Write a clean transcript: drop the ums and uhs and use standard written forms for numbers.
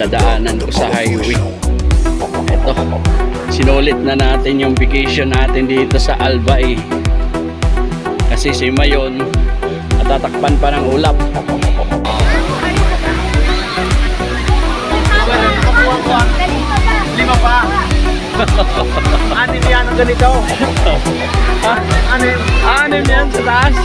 dadaanan ko sa highway. Ito, sinulit na natin yung vacation natin dito sa Albay. Kasi si Mayon, natatakpan pa ng ulap. Lima pa. Anim yan ang ganito. Anim yan sa taas.